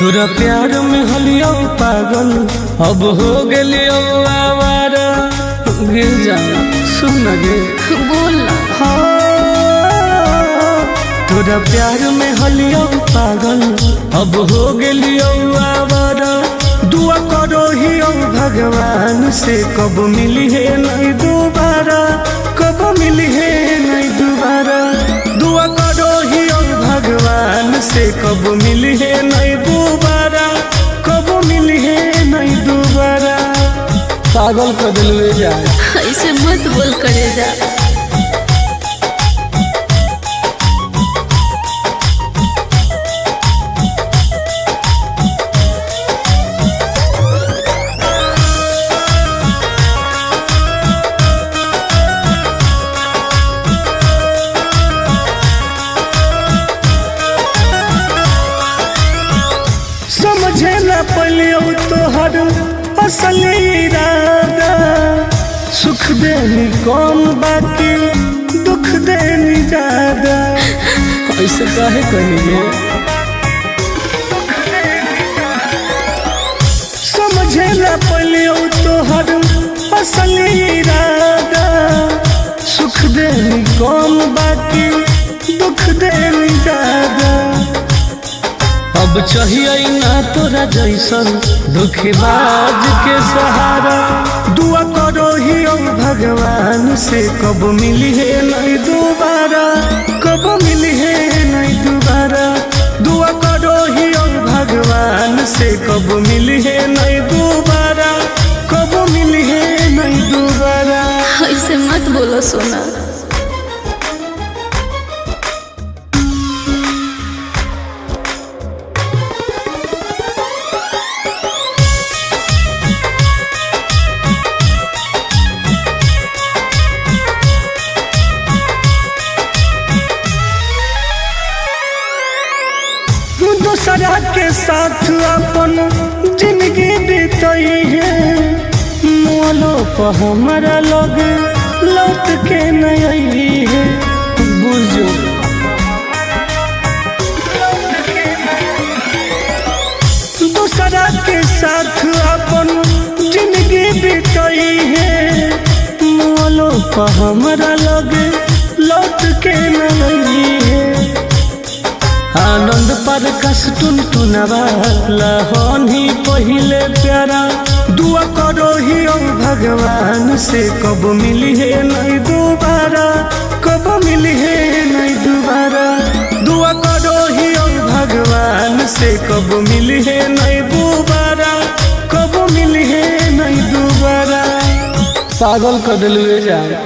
तोरा प्यार में हलियो पागल अब हो गलियो आवारा। गिर जाना सुन गे बोल तोरा प्यार में हलियो पागल अब हो गलियो आवारा। दुआ करो ही भगवान से कब मिली है नहीं दोबारा, कब मिली है नहीं दोबारा। दुआ करो ही भगवान से कब मिली है नहीं दोबारा, कब मिली है नहीं दोबारा। पागल कर दिलवे जाए ऐसे मत बोल करे जा। समझे न पलियो तोहर असली इरादा। सुख देनी कौन बाकी दुख देनी ज्यादा। ऐसे काहे कहिए समझे न पलियो तोहर असली इरादा। सुख देनी कौन बाकी दुख देनी ज्यादा। अब चाहिए ना तोरा जैसन धोखेबाज के सहारा। दुआ करो ही भगवान से कब मिली है नहीं दोबारा, कब मिली है नहीं दोबारा। दुआ करो ही भगवान से कब मिली है नहीं दोबारा, कब मिली है नहीं दोबारा। ऐसे मत बोलो सोना। दूसरा के साथ अपन जिंदगी बीतई है। मोलो पर हमारा लोग लौट के नहीं है। बुझो दूसरा के साथ अपन जिंदगी बीतई है। मोलो पर हमारा लोग लौट के नहीं है। आनंद पर कस टुन टुनवाला होनी पहिले प्यारा। दुआ करो ही भगवान से कब मिली है नहीं दोबारा, कब मिली है नहीं दोबारा। दुआ करो ही भगवान से कब मिली है नहीं दोबारा, कब मिली है नहीं दोबारा। पागल कर दिलवे जाए।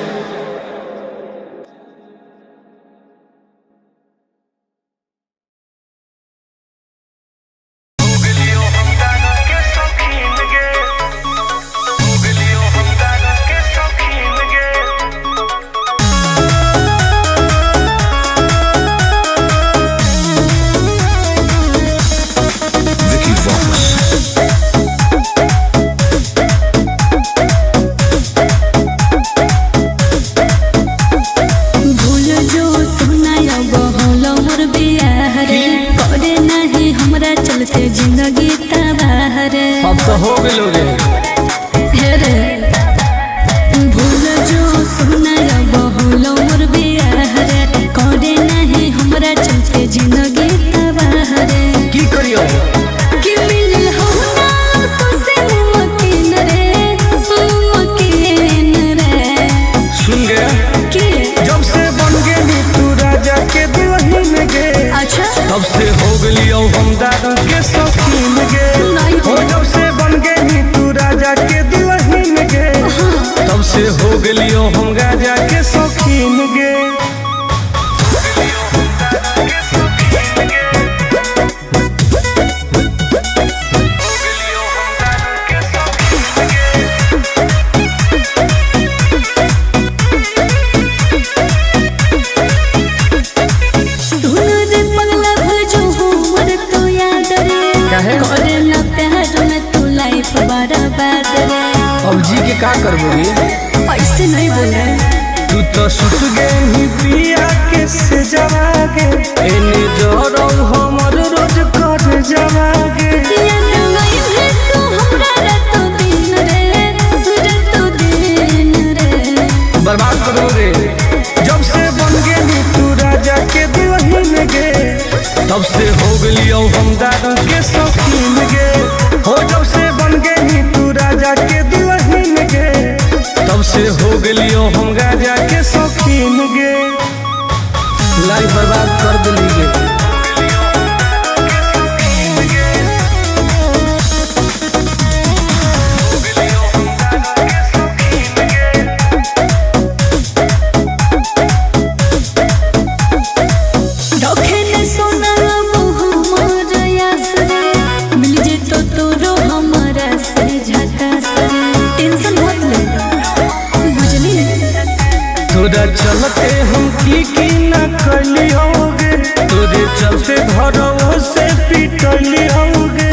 जिंदगी तबाह रे अब तो हो गए भूल जो सुना बहुलो मोर बियाह रे। करे नहीं हमरा चलते जिंदगी तबाह रे। की करियो कि मिल हो ना तो से मुमकिन रे, मुमकिन रे। सुन गया कि जब से बन गई तू राजा के दुल्हन गे। अच्छा तब से हो गलियो हम दारू के शौकीन गे। जब से बन गई तू राजा के दुल्हन गे। तब से हो गलियो हम राजा के शौकीन गे। अब जी के का करबोगे ऐसे नहीं बोले। तू तो सुत गई पिया के से जवागे। एने जोरो हमर रोज कर मजवा गे बर्बाद करो रे। जब से बन गेली तू राजा के दुल्हन गे तब से हो गलियो हम दारू के शौकीन गे हो। जब से बन गेली तू राजा के दुल्हन गे तब से हो गलियो हम गाजा के शौकीन गे। लाइफ बर्बाद कर दिली गे। तोरा चलते हम की न कलियोगे तोरे चलते घरों से पिटलियोगे।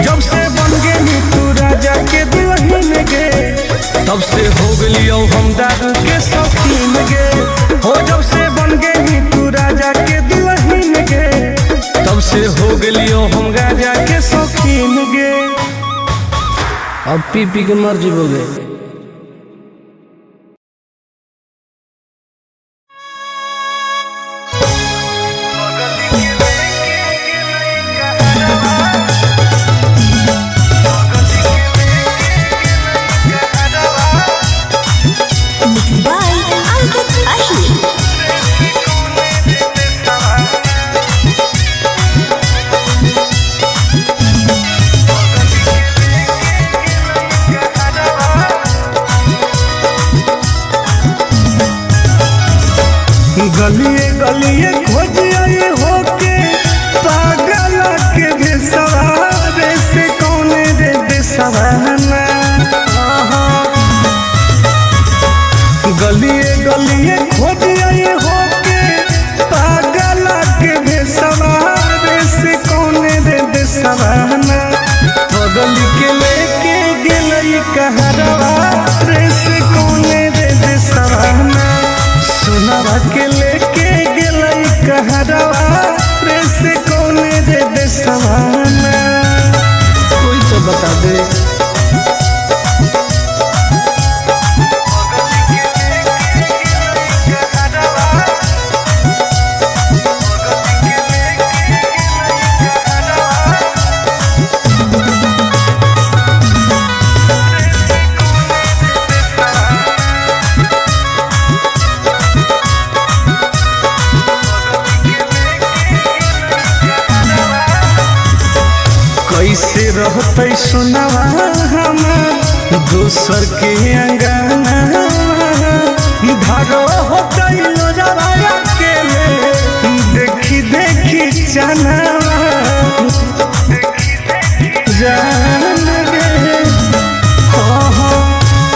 जब से बन गेली तू राजा के दुल्हन गे तब से हो गलियो हम दारू के शौकीन गे हो। जब से बन गेली तू राजा के दुल्हन गे तब से हो गलियो हम गाजा के शौकीन गे। अब पी पी के मर जीवोगे। गलिए गलिए खोज आए होके पागल के बेसवारे से कौन रे बेसवाना। गलिए गलिए खोज आए होके पागल के बेसवारे से कौन रे बेसवाना। बगल के लेके गेलई कहरवा रे से कौन रे बेसवाना। सोनावा के लेके गेलई कहरवा रे से कौन रे बेसवाना। कोई तो बता दे। कैसे रहते सुनवा हमार दोसर के अंगना धारो होते लोजवाया के देखी देखी जाना जान गे।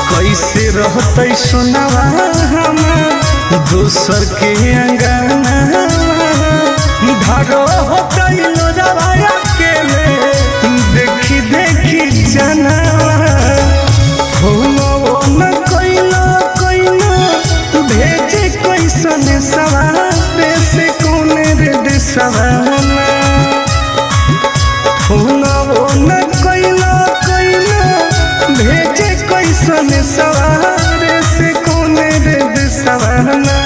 कैसे रहते सुनवा हमार दोसर के अंगना धारो होते लोजवाया के देखी देखी जाना हो न कोइलो कोइलो भेजे कैसन सवारे से कौन रे देसवाना। हो न कोइलो कोइलो भेजे कैसन सवारे से कौन रे देसवाना।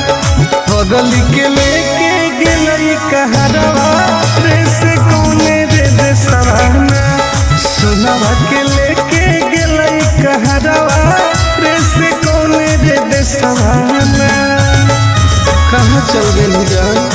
बगल के लेके गेलई कहरवा रे से कौन रे देसवाना। सोनावा के लेके गेलई कहरवा रे से कौन रे देसवाना। कहाँ चल गेली जान।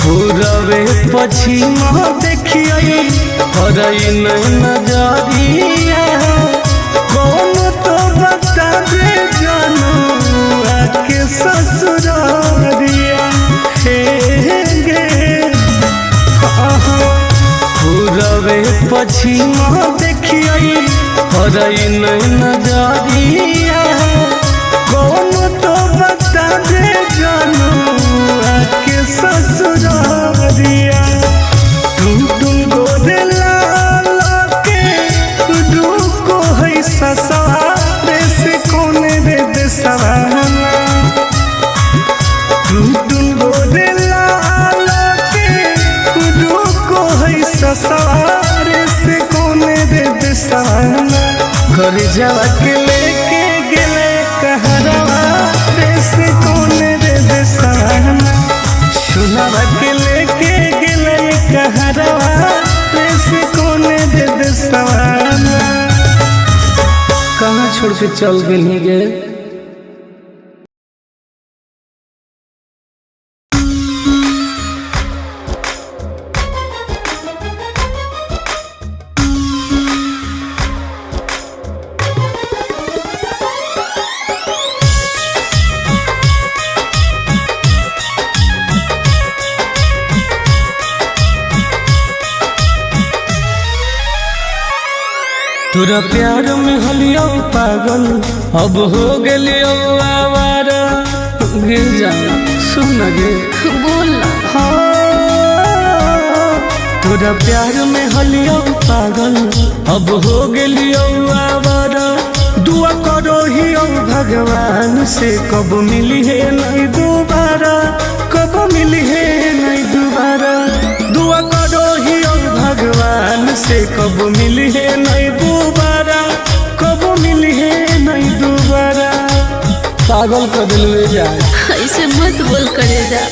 पूरबे पश्चिम देखिए हरई नजरिया कौन तो बता दे जानू आके ससुरारिया। पछिमा देखिए हरई नहीं नजरिया कौन तो बता दे जानू आके ससुरारिया टुन गोरे लाल के डूको है ससुरारे से कौन रे देसवाना टुन गोरे लाल के डूको है ससुरारे से कौन रे देसवाना घर जावा के लेके गेले कहरवा रे से कौन रे देसवाना सुनावा के लेके गेले कहरवा रे से कौन रे देसवाना कहाँ छोड़ के चल गई गे। तोरा प्यार में हलियो पागल अब हो गेलियो आवारा गिर जा सुन गे बोल ना। तोरा प्यार में हलियो पागल अब हो गेलियो आवारा दुआ करो ही भगवान से कब मिली है नहीं दोबारा कब मिली है नहीं दोबारा दुआ करो ही भगवान से कब मिली है नहीं दोबारा कब मिली है नहीं दोबारा पागल कर दिल जा ऐसे मत बोल करे जा।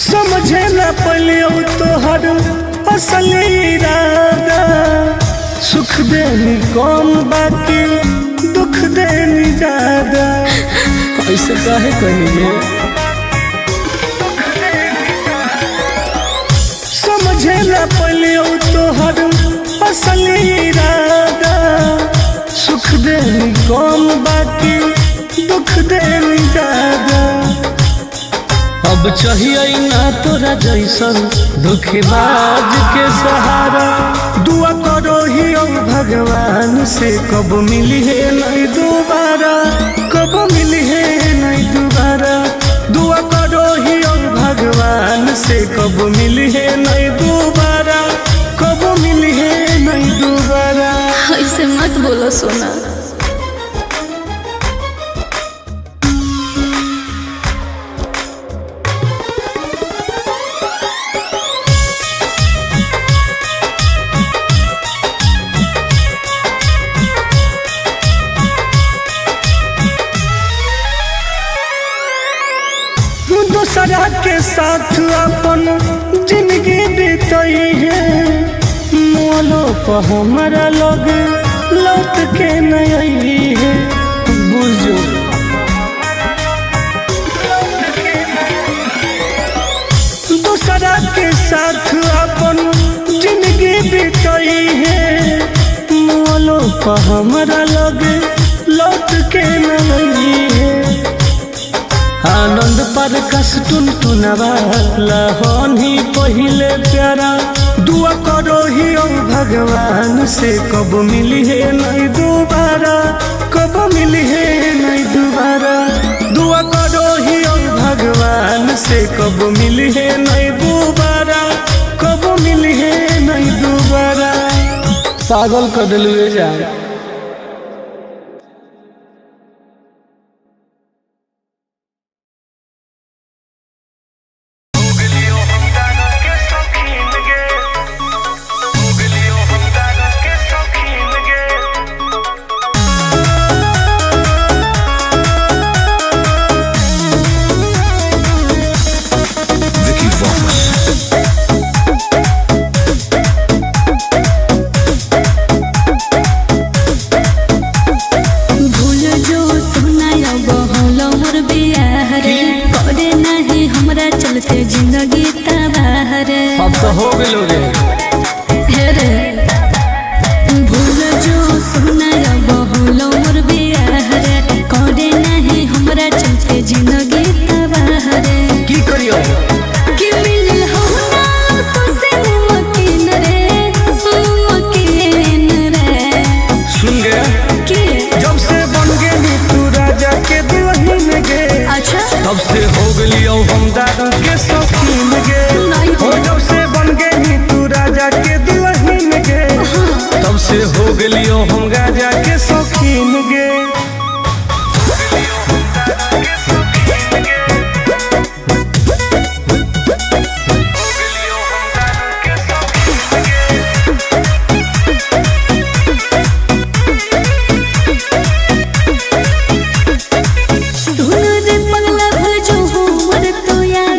समझे न पलियो तोहर असल इरादा सुख देनी कौन बाकी दुख देनी ज्यादा ऐसे काहे कहिए समझे न पलियो तोहर असल इरादा सुख देनी कौन बाकी दुख देनी ज्यादा अब चाहिए ना तोरा जैसन धोखेबाज के सहारा दुआ करो ही भगवान से कब मिली है नहीं दोबारा कब मिली है नहीं दोबारा दुआ करो ही भगवान से कब मिली है नहीं दोबारा कब मिली है नहीं दोबारा ऐसे मत बोलो सोना। दूसरा के साथ अपन जिंदगी बीतई है मोलो पर हमारा लोग लौट के नहीं है बुझो दूसरा के साथ अपन जिंदगी बीतई है मोलो पर हमारा लोग लौट के नहीं है आनंद पर कस टुनटुनवा लहनी पहिले प्यारा दुआ करो ही भगवान से कब मिली है नहीं दोबारा कब मिली है नहीं दोबारा दुआ करो ही भगवान से कब मिली है नहीं दोबारा कब मिली है नहीं दोबारा पागल कर दिल जा। चलते जिंदगी तबाह रे। अब तो हो गए रे भूल जो सुना बहुल मोर बियाह रे करे नहीं हमरा चलते जिंदगी तबाह रे। की करियो कि मिल हो ना तो से मुमकिन रे मुमकिन रे। सुन गया कि जब से बन गई तू राजा के दुल्हन गे अच्छा तब से हो गई हम दादा के शौकीन गे नहीं हो जब से बन गई तू राजा के दुल्हन गे तब से हो गई हम राजा के शौकीन गे।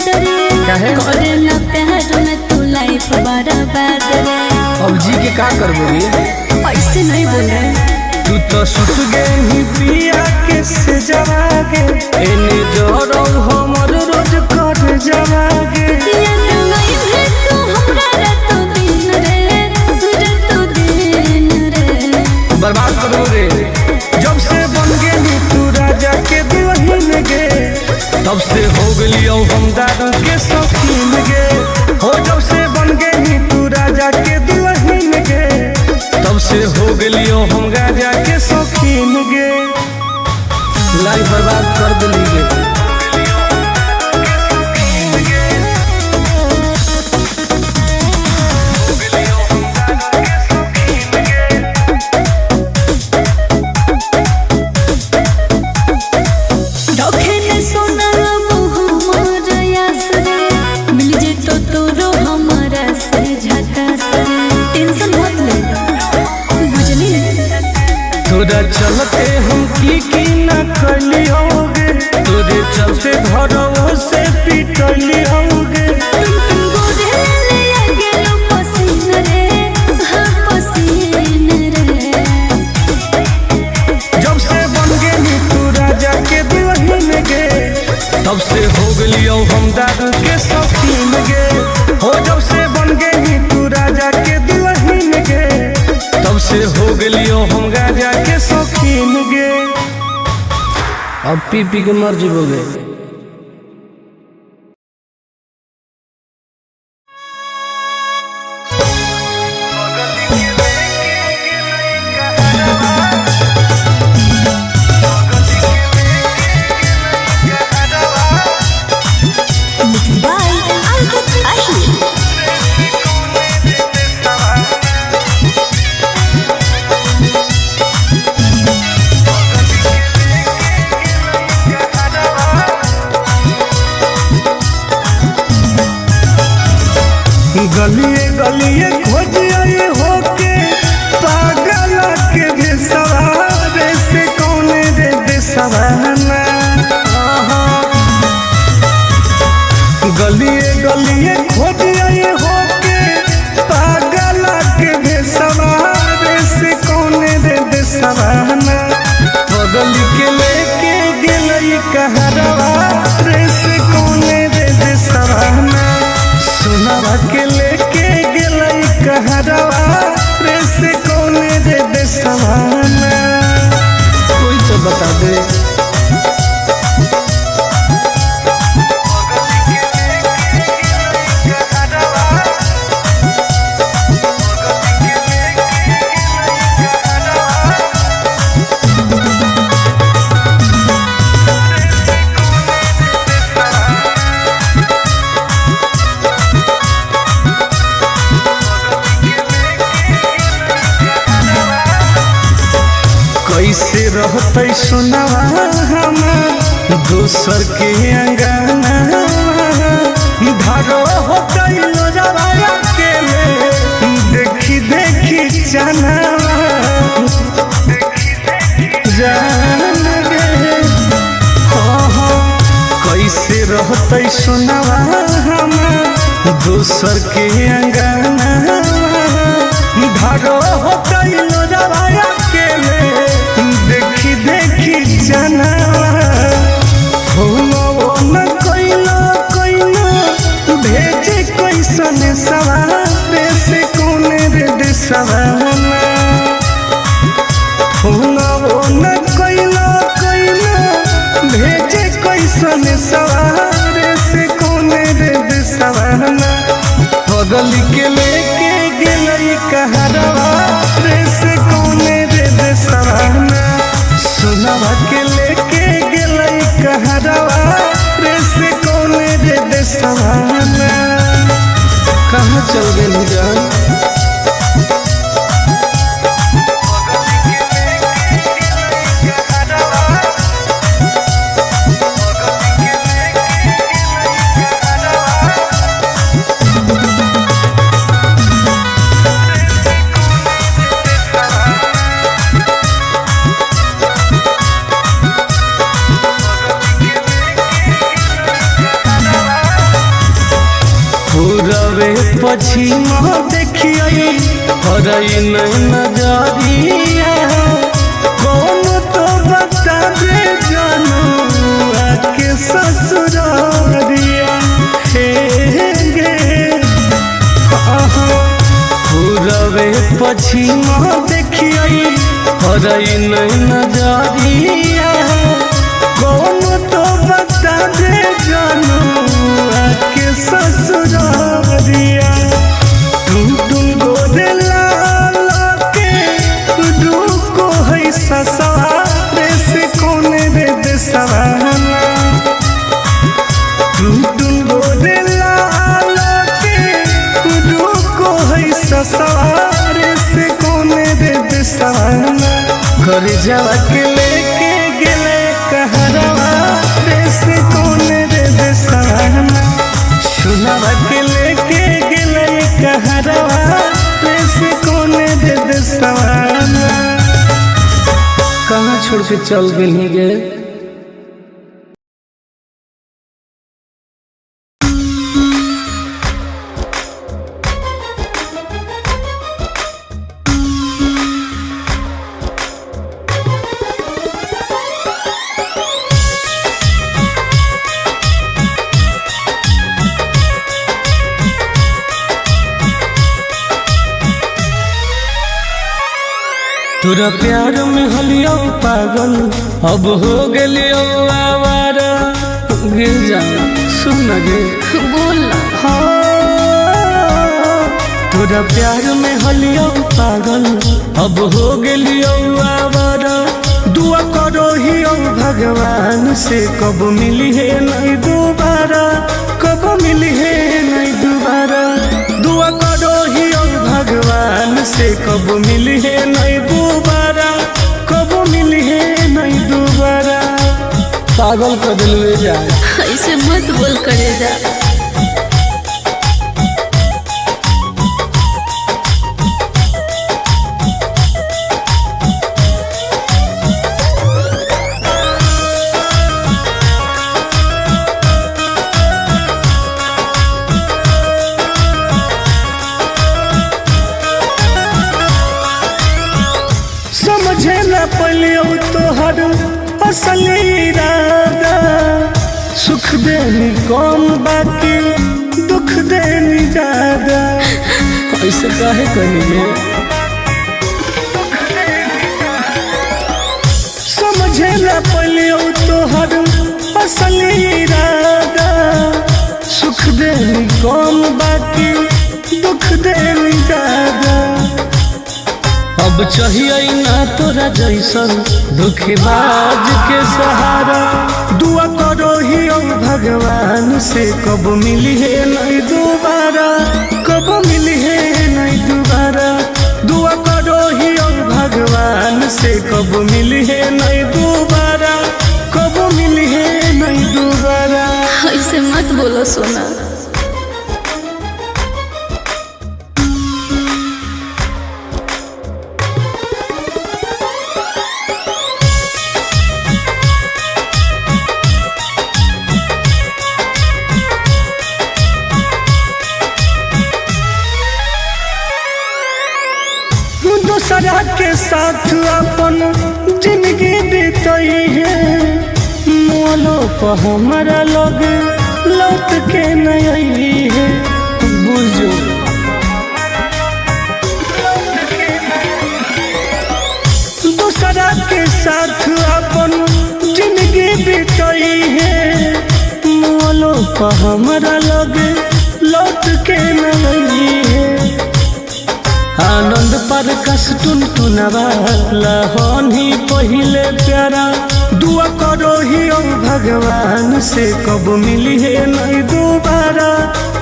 करे ना प्यार में तू लाइफ बर्बाद रे। अब जी के का करबोगे ऐसे नहीं बोल रहे तू तो सुत गई पिया के से जवागे एने जोरो हमर रोज कर जवागे याद नहीं है तू हमरा रात दिन रे रात दिन रे। बर्बाद करो रे जब से बन गई तू राजा के दुल्हन गे तब से हो गई हम दादा के शौकीन गे हो जब से बन गई तू राजा के दुल्हन गे तब से हो गई हम राजा के शौकीन गे। लाइफ बर्बाद कर दिली गे तोरा चलते हम की न कली होगे तोरे चलते घरों से पिटली होगे जब से बन गई तू राजा के दुल्हन गे तब से हो गई हम दादा के शौकीन गे हो जब से बन गई तू राजा के दुल्हन गे तब से हो गई हम राजा के शौकीन गे। अब पी पी के मर जीवोगे गलिए गलिए खोजिए होके पागल के भेसवारे से कौने रे बेसवाना गलिए गलिए खोजिए होके पागल के भेसवारे से कौने रे बेसवाना बगल के लेके गेलई कहरवा रे से कौने रे बेसवाना सुनावा के लेके गेलई कहरवा रे से कौने रे बेसवाना कोई तो बता दे कैसे रहते सुनावा हमार दोसर के अंगना धारो हो गइलो जवाया के देखी देखी चनावा जान गे हो कैसे रहते सुनावा हमार दोसर के अंगना धारो हो गइलो जवाया के देखी देखी जनावा हो न कोइला कोइला पगल के लेके गेलई कहरवा रे से कौने रे देसवाना सोनावा के लेके गेलई कहरवा रे से कौने रे देसवाना कहाँ चल गई जान पछिमा देखिए हरई नहीं नजरिया कौन तो बता दे जानू आके ससुरारिया हे गे पूरबे पछिमा देखिए हरई नहीं नजरिया कौन तो बता दे जानू आके ससुरारिया ससुरे से कौने रे देसवाना टुन गोरे लाल के रुको है ससुरे से कौने रे देसवाना घर जावा के लेके गेले कहरवा रे से कौने रे देसवाना सुनावा के लेके गेले कहरवा रे से कौने रे देसवाना कहाँ छोड़ के चल गई गे तोरा प्यार में हलियो पागल अब हो गलियो आवारा गे जाना सुन गे बोल तोरा प्यार में हलियो पागल अब हो गलियो आवारा दुआ करो ही भगवान से कब मिली है नहीं दोबारा कब मिली है नहीं दोबारा दुआ करो ही भगवान से कब मिली है नहीं दोबारा कब मिली है नहीं दोबारा पागल कर दिल जाए ऐसे मत बोल करे जा पलियो तोहर असल इरादा सुख देनी कम बाकी दुख देनी ज्यादा ऐसे काहे करिए समझे ना पलियो तोहर असल इरादा सुख देनी कम बाकी दुख देनी ज्यादा अब चाहिए ना तोरा जैसन धोखेबाज के सहारा दुआ करो ही भगवान से कब मिली है नहीं दोबारा कब मिली है नहीं दोबारा दुआ करो ही भगवान से कब मिली है नहीं दोबारा कब मिली है नहीं दोबारा ऐसे मत बोलो सोना दूसरा के साथ अपन जिंदगी बीतई है मोलो पर हमारा लोग लौट के नहीं है बुझो दूसरा के साथ अपन जिंदगी बीतई है मोलो पर हमारा लोग लौट के नहीं आनंद पर कस टुन टुनवा लहनी पहिले प्यारा दुआ करो ही ओ भगवान से कब मिली है नहीं दोबारा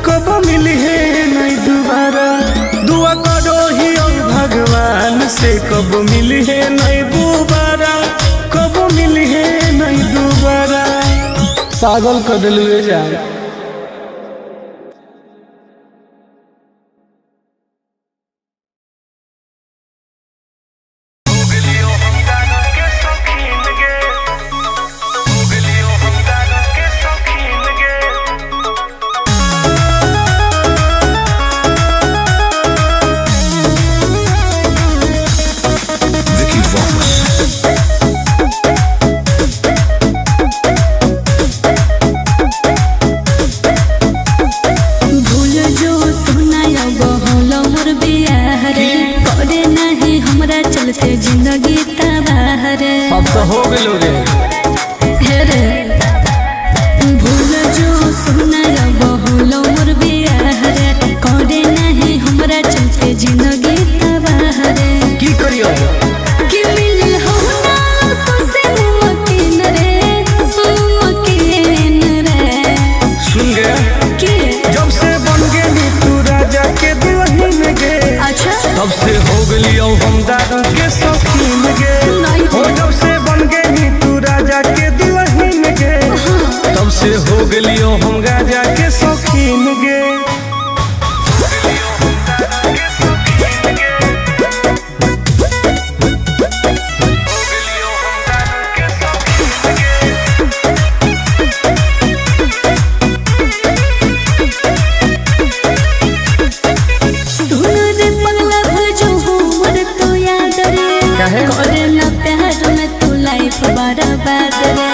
कब मिली है नहीं दोबारा दुआ करो ही ओ भगवान से कब मिली है नहीं दोबारा कब मिली है नहीं दोबारा पागल कर दिलवे जान जिंदगी तबाह रे अब तो हो गेलो रे रे भूल जो सुना बहुलो मोर बियाह रे करे नहीं हमरा चलते जिंदगी तबाह रे की करियो कि मिल हो ना तो से मकीन रे सुन गया कि जब से बन गेली तू राजा के दुल्हन गे अच्छा तब से हो गेली हम दादा के शौकीन गे हो जब से बन गेली तू राजा के दुल्हन गे तब से हो गेली हम राजा के शौकीन गे करे ना प्यार में तू लाइफ बर्बाद रे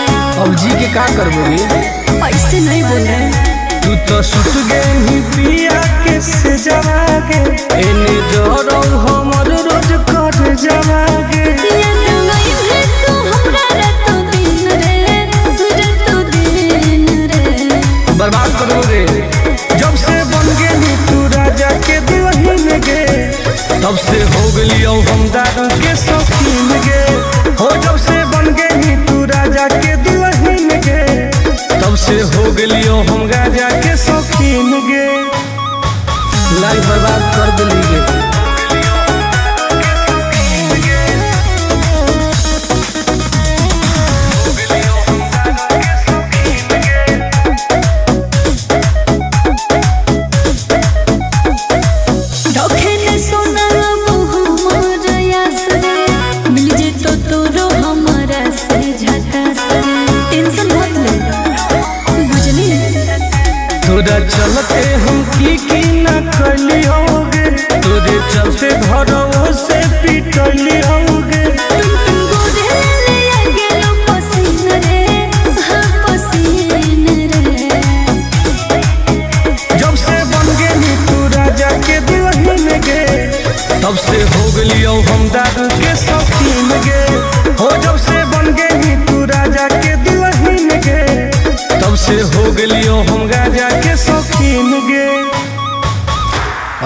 अब जी के का करबोगी ऐसे नहीं बोल रहे तू तो सुत गई पिया के से जवागे एने जोरो हमर रोज कर जवागे बर्बाद करो रे जब से बन गेली तू राजा के दुल्हन गे तब से हो गेली हम दादा के शौकीन गे हो जब से बन गेली तू राजा के दुल्हन गे तब से हो गेली हम राजा के शौकीन गे लाइफ बर्बाद कर दिली गे तोरा चलते हम की न कली होगे तोरे चलते घरों से पिटली होगे जब से बन गेली तू राजा के दुल्हन गे तब से हो गेली हम दादा के शौकीन गे हो जब से बन गेली तू राजा के दुल्हन गे तब से हो गेली हम राजा के शौकीन गे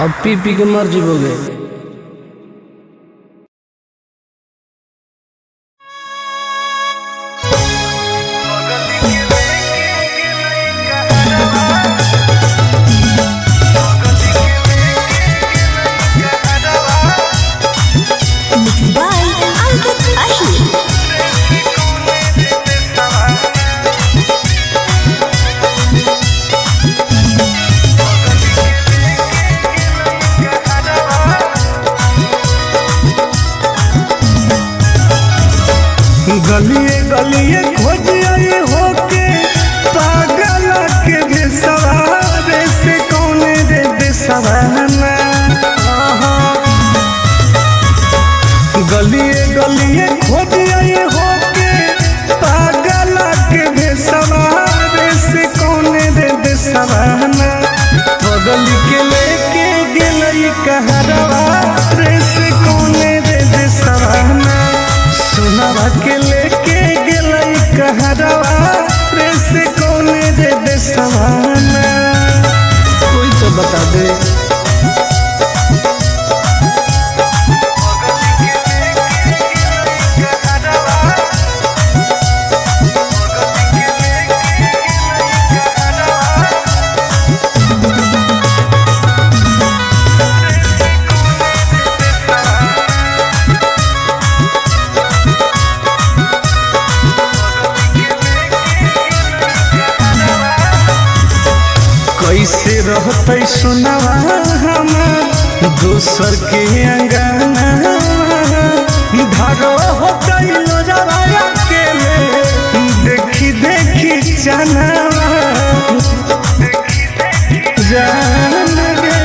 अब पी पी के मर जीवोगे गलिए गलिए खोजिए होके पागल के बेसवारे से कौन रे बेसवाना गलिए गलिए खोजिए होके पागल के बेसवारे से कौन रे बेसवाना बगल के लेके गेलई कहरवा रे से कौन रे बेसवाना सुनावा के लेके गेलई कहरवा रे से कौन रे बेसवाना कोई तो बता दे कैसे रहते सुनवा हमार दोसर के अंगना धारो होते लोजवाया के देखी देखी जानवा जान गे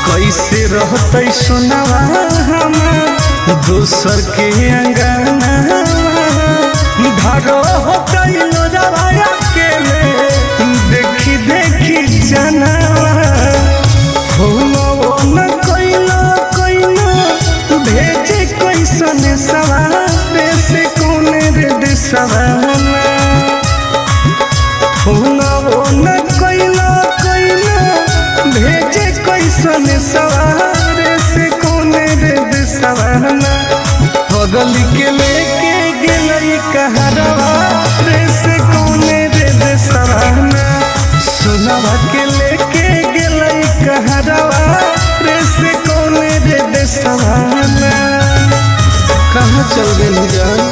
कैसे रहते सुनवा हमार दोसर के अंगना धारो होते लोजवाया के देखी देखी जानवा न कोइला कोइला भेजे कैसन सवार से कोने रे दिसवाना न कोइला कोइला भेजे कैसन सवार से कोने रे दिसवाना बगल के लेके गेलई कहरवा रे से कोने रे दिसवाना सुनवा के लेके गेलई कहरवा रे से कोने रे दिसवाना कहाँ चल गई जान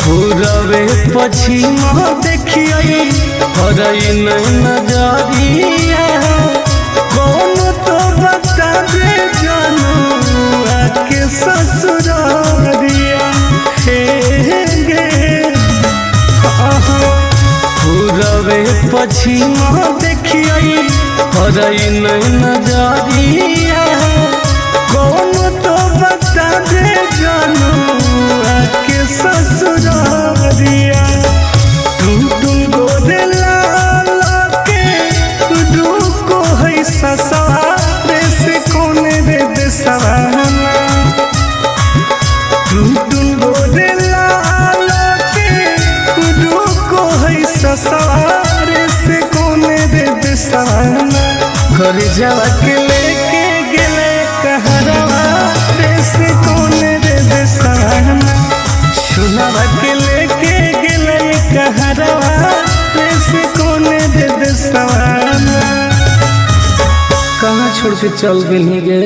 पूरबे पश्चिम देखिए हरई नहीं नजरिया कौन तो बता दे जानू आके ससुरारिया हे गे पूरबे पश्चिम देखिए हरई नहीं नजरिया कौन तो बता दे जानू आके ससुरारिया टुन गोदे लाला के दुको है ससुरारे से कोने रे दिसवाना टुन गोदे लाला के दुको है ससुरारे से कोने रे दिसवाना कर जावा के लेके गेले कहरवा रे से कोने रे दिसवाना सुनवा के लेके गेले कहरवा रे से कोने रे दिसवाना कहाँ छोड़ के चल गई गे।